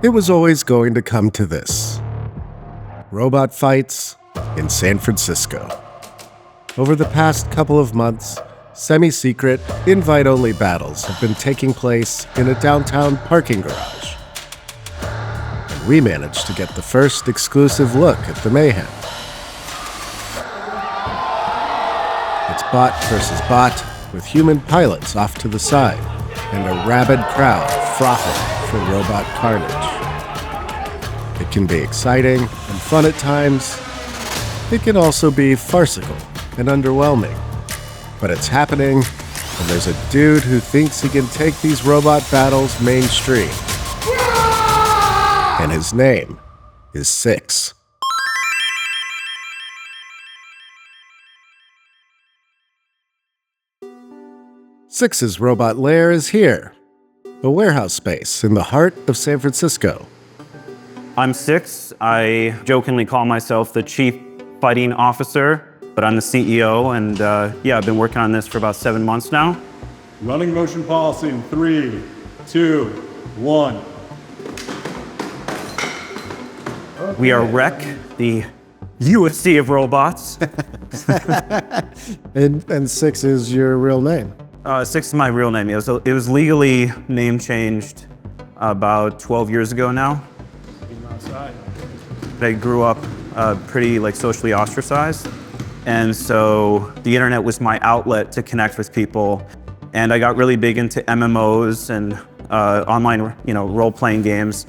It was always going to come to this. Robot fights in San Francisco. Over the past couple of months, semi-secret, invite-only battles have been taking place in a downtown parking garage. And we managed to get the first exclusive look at the mayhem. It's bot versus bot, with human pilots off to the side, and a rabid crowd frothing for robot carnage. It can be exciting and fun at times. It can also be farcical and underwhelming. But it's happening, and there's a dude who thinks he can take these robot battles mainstream. And his name is Cix. Cix's robot lair is here, a warehouse space in the heart of San Francisco. I'm Cix. I jokingly call myself the Chief Fighting Officer, but I'm the CEO, and yeah, I've been working on this for about 7 months now. Running motion policy in 3, 2, 1. Okay. We are Rec, the UFC of robots. And Cix is your real name? Cix is my real name. It was legally name changed about 12 years ago now. I grew up pretty socially ostracized, and so the internet was my outlet to connect with people. And I got really big into MMOs and online, role-playing games.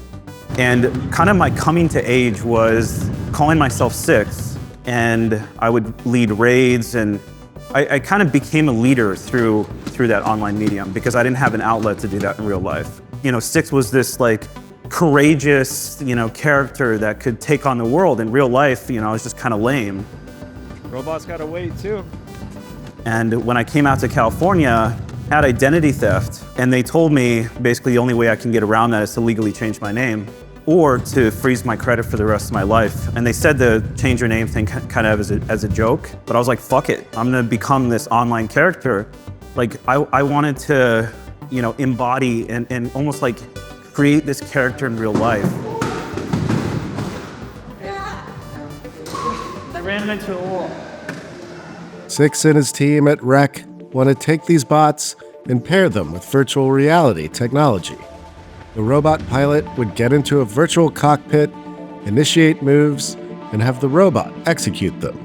And kind of my coming to age was calling myself Cix, and I would lead raids, and I kind of became a leader through that online medium because I didn't have an outlet to do that in real life. Cix was this courageous, character that could take on the world. In real life, I was just kind of lame. Robots gotta wait too. And when I came out to California, I had identity theft, and they told me basically the only way I can get around that is to legally change my name or to freeze my credit for the rest of my life. And they said the change your name thing kind of as a joke, but I was like, fuck it. I'm gonna become this online character. I wanted to, embody and almost create this character in real life. I ran into a wall. Cix and his team at Rec want to take these bots and pair them with virtual reality technology. The robot pilot would get into a virtual cockpit, initiate moves, and have the robot execute them.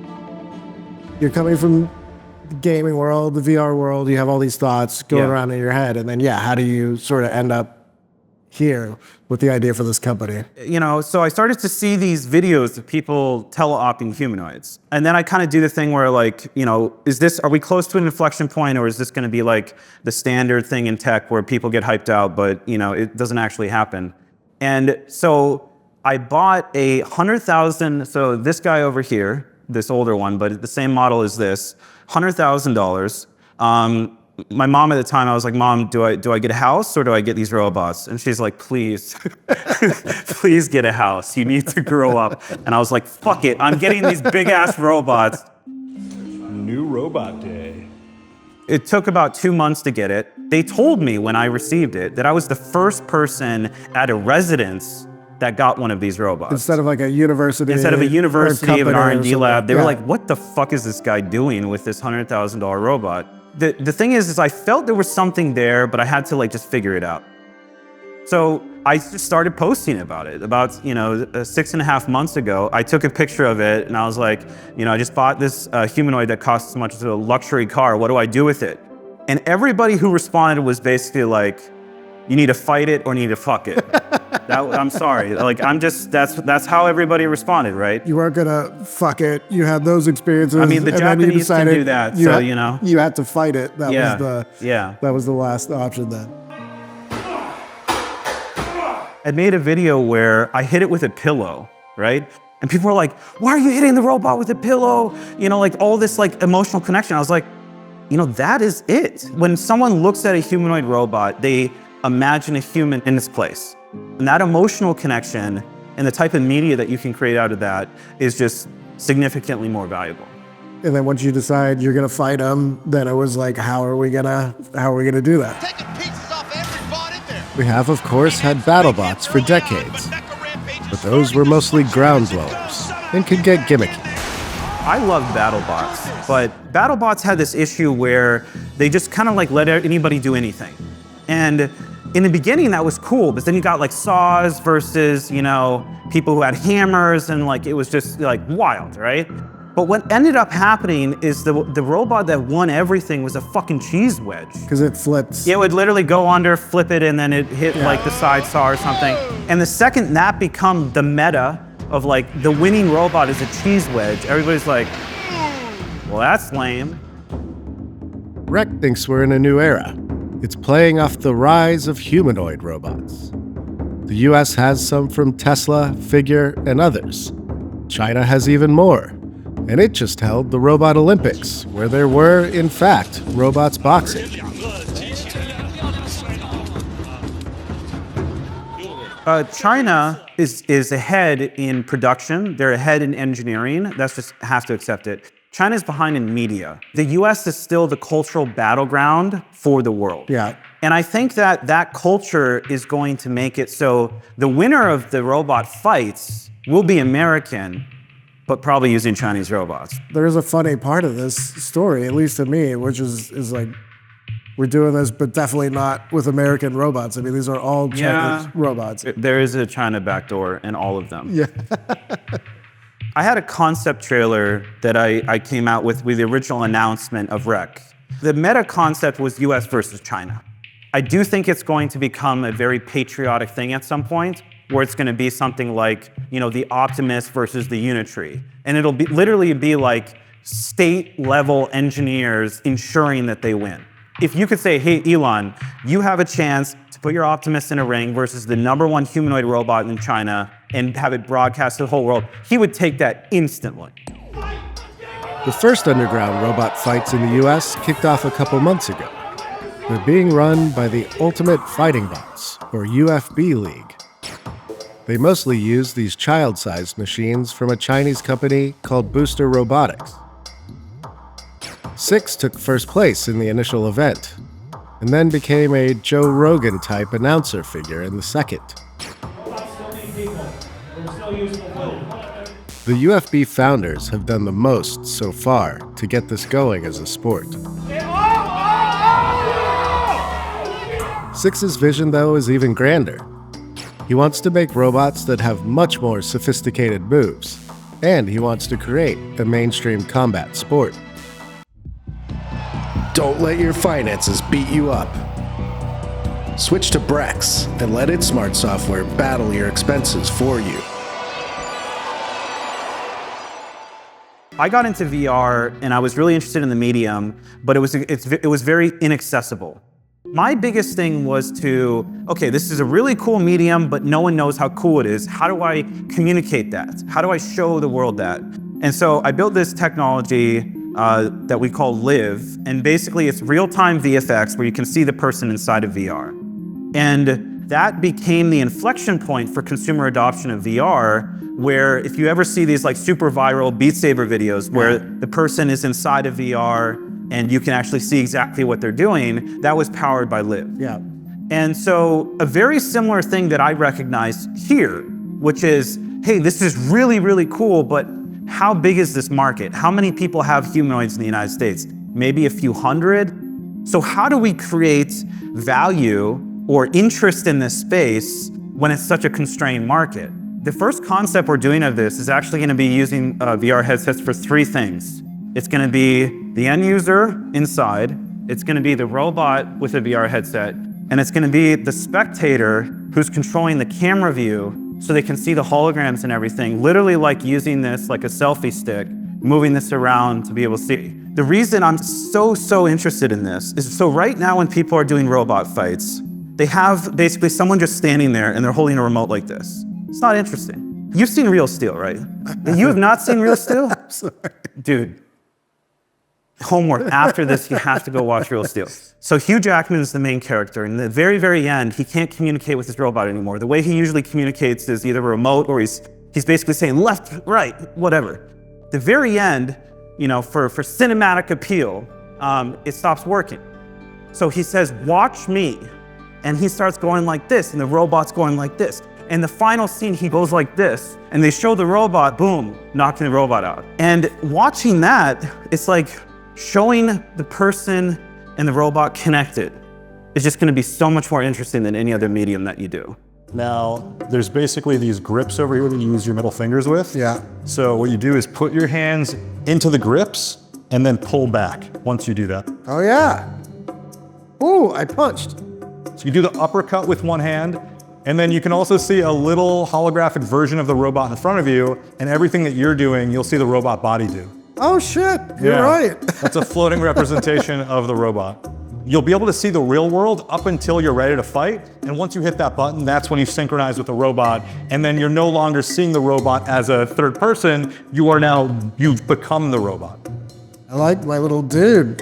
You're coming from the gaming world, the VR world, you have all these thoughts going around in your head, and then, how do you sort of end up here with the idea for this company? So I started to see these videos of people teleoping humanoids. And then I kind of do the thing where are we close to an inflection point, or is this going to be the standard thing in tech where people get hyped out, but it doesn't actually happen? And so I bought a 100,000, so this guy over here, this older one, but the same model as this, $100,000. My mom at the time, I was like, Mom, do I get a house or do I get these robots? And she's like, please, please get a house. You need to grow up. And I was like, fuck it, I'm getting these big ass robots. New robot day. It took about 2 months to get it. They told me when I received it that I was the first person at a residence that got one of these robots. Instead of a university. Instead of a university of an R&D lab, they were Yeah. like, what the fuck is this guy doing with this $100,000 robot? The thing is I felt there was something there, but I had to just figure it out. So I just started posting about it. About 6.5 months ago, I took a picture of it and I was like, I just bought this humanoid that costs as much as a luxury car. What do I do with it? And everybody who responded was basically like, you need to fight it or you need to fuck it. I'm sorry, that's how everybody responded, right? You weren't gonna fuck it. You had those experiences. I mean, the and then you Japanese can decided do that, you had to fight it. That was the last option then. I made a video where I hit it with a pillow, right? And people were like, why are you hitting the robot with a pillow? All this emotional connection. I was like, that is it. When someone looks at a humanoid robot, they imagine a human in its place. And that emotional connection and the type of media that you can create out of that is just significantly more valuable. And then once you decide you're gonna fight them, then it was like, how are we gonna do that? Taking pieces off every bot in there. We have, of course, had BattleBots for decades, but those were mostly ground blowers and could get gimmicky. I love BattleBots, but BattleBots had this issue where they just kind of like let anybody do anything. And in the beginning, that was cool, but then you got like saws versus, people who had hammers, and like it was just like wild, right? But what ended up happening is the robot that won everything was a fucking cheese wedge. Because it flips. It would literally go under, flip it, and then it hit like the side saw or something. And the second that become the meta of like the winning robot is a cheese wedge, everybody's like, well, that's lame. Rec thinks we're in a new era. It's playing off the rise of humanoid robots. The US has some from Tesla, Figure, and others. China has even more. And it just held the Robot Olympics, where there were, in fact, robots boxing. China is ahead in production. They're ahead in engineering. That's just have to accept it. China's behind in media. The US is still the cultural battleground for the world. Yeah. And I think that that culture is going to make it so the winner of the robot fights will be American, but probably using Chinese robots. There's a funny part of this story, at least to me, which is like, we're doing this, but definitely not with American robots. I mean, these are all Chinese robots. There is a China backdoor in all of them. Yeah. I had a concept trailer that I came out with the original announcement of Rec. The meta concept was US versus China. I do think it's going to become a very patriotic thing at some point, where it's going to be something like, the Optimus versus the Unitree. And it'll literally be like state-level engineers ensuring that they win. If you could say, hey, Elon, you have a chance to put your Optimus in a ring versus the #1 humanoid robot in China and have it broadcast to the whole world, he would take that instantly. The first underground robot fights in the US kicked off a couple months ago. They're being run by the Ultimate Fighting Bots, or UFB League. They mostly use these child-sized machines from a Chinese company called Booster Robotics. Cix took first place in the initial event, and then became a Joe Rogan-type announcer figure in the second. The UFB founders have done the most so far to get this going as a sport. Cix's vision, though, is even grander. He wants to make robots that have much more sophisticated moves, and he wants to create a mainstream combat sport. Don't let your finances beat you up. Switch to Brex and let its smart software battle your expenses for you. I got into VR and I was really interested in the medium, but it was very inaccessible. My biggest thing was okay, this is a really cool medium, but no one knows how cool it is. How do I communicate that? How do I show the world that? And so I built this technology that we call Liv, and basically it's real-time VFX where you can see the person inside of VR. And that became the inflection point for consumer adoption of VR, where if you ever see these like super viral Beat Saber videos where the person is inside of VR and you can actually see exactly what they're doing, that was powered by Liv. Yeah. And so a very similar thing that I recognized here, which is, hey, this is really, really cool, but how big is this market? How many people have humanoids in the United States? Maybe a few hundred? So how do we create value or interest in this space when it's such a constrained market? The first concept we're doing of this is actually going to be using VR headsets for three things. It's going to be the end user inside, it's going to be the robot with a VR headset, and it's going to be the spectator who's controlling the camera view so they can see the holograms and everything, literally like using this like a selfie stick, moving this around to be able to see. The reason I'm so interested in this is so right now when people are doing robot fights, they have basically someone just standing there and they're holding a remote like this. It's not interesting. You've seen Real Steel, right? You have not seen Real Steel? I'm sorry. Dude, homework. After this, you have to go watch Real Steel. So Hugh Jackman is the main character. In the very, very end, he can't communicate with his robot anymore. The way he usually communicates is either a remote or he's basically saying left, right, whatever. The very end, for cinematic appeal, it stops working. So he says, watch me and he starts going like this, and the robot's going like this. And the final scene, he goes like this, and they show the robot, boom, knocking the robot out. And watching that, it's like showing the person and the robot connected. It's just gonna be so much more interesting than any other medium that you do. Now, there's basically these grips over here that you use your middle fingers with. Yeah. So what you do is put your hands into the grips and then pull back once you do that. Oh yeah. Ooh, I punched. So you do the uppercut with one hand, and then you can also see a little holographic version of the robot in front of you, and everything that you're doing, you'll see the robot body do. Oh shit, you're right. That's a floating representation of the robot. You'll be able to see the real world up until you're ready to fight, and once you hit that button, that's when you synchronize with the robot, and then you're no longer seeing the robot as a third person, you've become the robot. I like my little dude.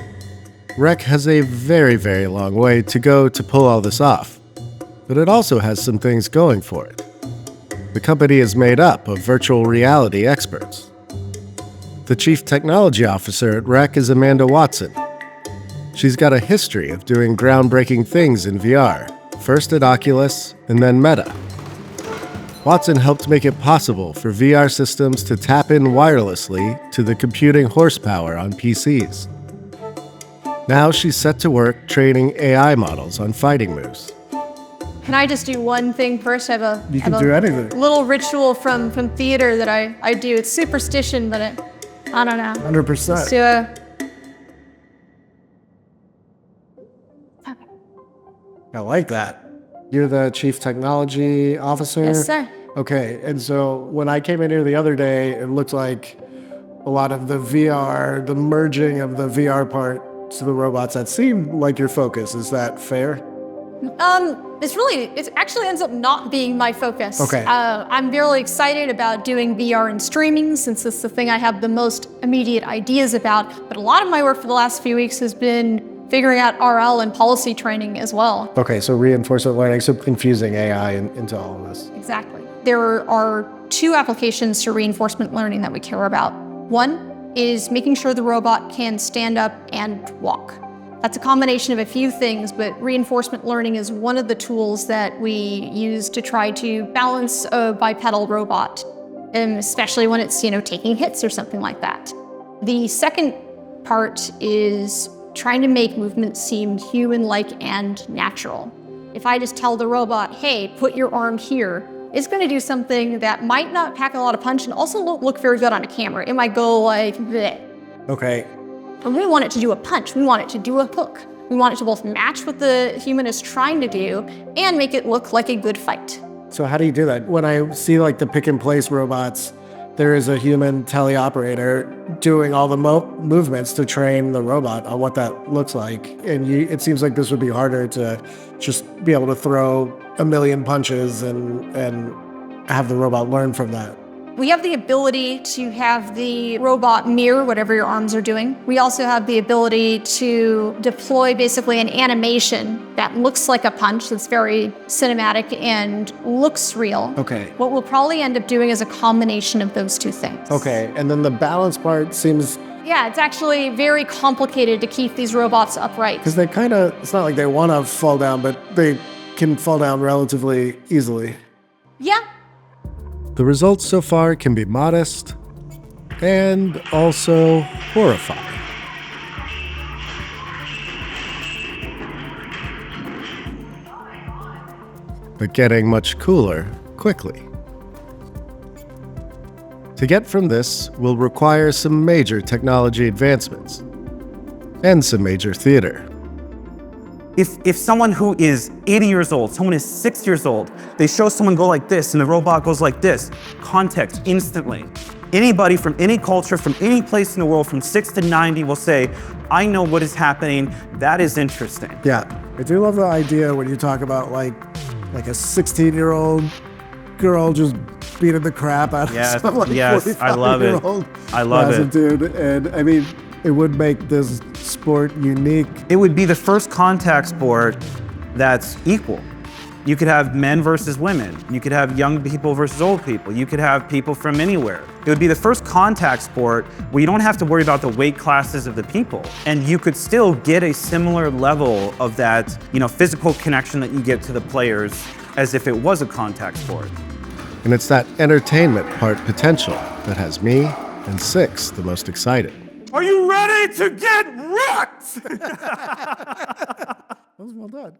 Rec has a very, very long way to go to pull all this off, but it also has some things going for it. The company is made up of virtual reality experts. The chief technology officer at Rec is Amanda Watson. She's got a history of doing groundbreaking things in VR, first at Oculus and then Meta. Watson helped make it possible for VR systems to tap in wirelessly to the computing horsepower on PCs. Now she's set to work training AI models on fighting moves. Can I just do one thing first? I have You can do anything. little ritual from theater that I do. It's superstition, but I don't know. 100%. Let's do a... I like that. You're the chief technology officer? Yes, sir. Okay, and so when I came in here the other day, it looked like a lot of the VR, the merging of the VR part to the robots, that seemed like your focus. Is that fair? It actually ends up not being my focus. Okay. I'm really excited about doing VR and streaming since it's the thing I have the most immediate ideas about. But a lot of my work for the last few weeks has been figuring out RL and policy training as well. Okay, so reinforcement learning, so infusing AI into all of this. Exactly. There are two applications to reinforcement learning that we care about. One is making sure the robot can stand up and walk. That's a combination of a few things, but reinforcement learning is one of the tools that we use to try to balance a bipedal robot, especially when it's, taking hits or something like that. The second part is trying to make movement seem human-like and natural. If I just tell the robot, hey, put your arm here, it's gonna do something that might not pack a lot of punch and also look very good on a camera. It might go like bleh. Okay. And we want it to do a punch, we want it to do a hook. We want it to both match what the human is trying to do and make it look like a good fight. So how do you do that? When I see like the pick and place robots, there is a human teleoperator doing all the movements to train the robot on what that looks like. And it seems like this would be harder to just be able to throw a million punches and have the robot learn from that. We have the ability to have the robot mirror whatever your arms are doing. We also have the ability to deploy basically an animation that looks like a punch, that's very cinematic and looks real. Okay. What we'll probably end up doing is a combination of those two things. Okay, and then the balance part seems... Yeah, it's actually very complicated to keep these robots upright. Because it's not like they want to fall down, but they can fall down relatively easily. Yeah. The results so far can be modest and also horrifying. But getting much cooler quickly. To get from this will require some major technology advancements and some major theater. If someone who is 80 years old, someone is 6 years old, they show someone go like this and the robot goes like this, context instantly. Anybody from any culture, from any place in the world, from 6 to 90 will say, I know what is happening, that is interesting. Yeah, I do love the idea when you talk about like a 16-year-old girl just beating the crap out of some like yes, I love it. I love it. Dude, and I mean, it would make this sport unique. It would be the first contact sport that's equal. You could have men versus women. You could have young people versus old people. You could have people from anywhere. It would be the first contact sport where you don't have to worry about the weight classes of the people. And you could still get a similar level of that, physical connection that you get to the players as if it was a contact sport. And it's that entertainment part potential that has me and Cix the most excited. Are you ready to get wrecked? That was well done.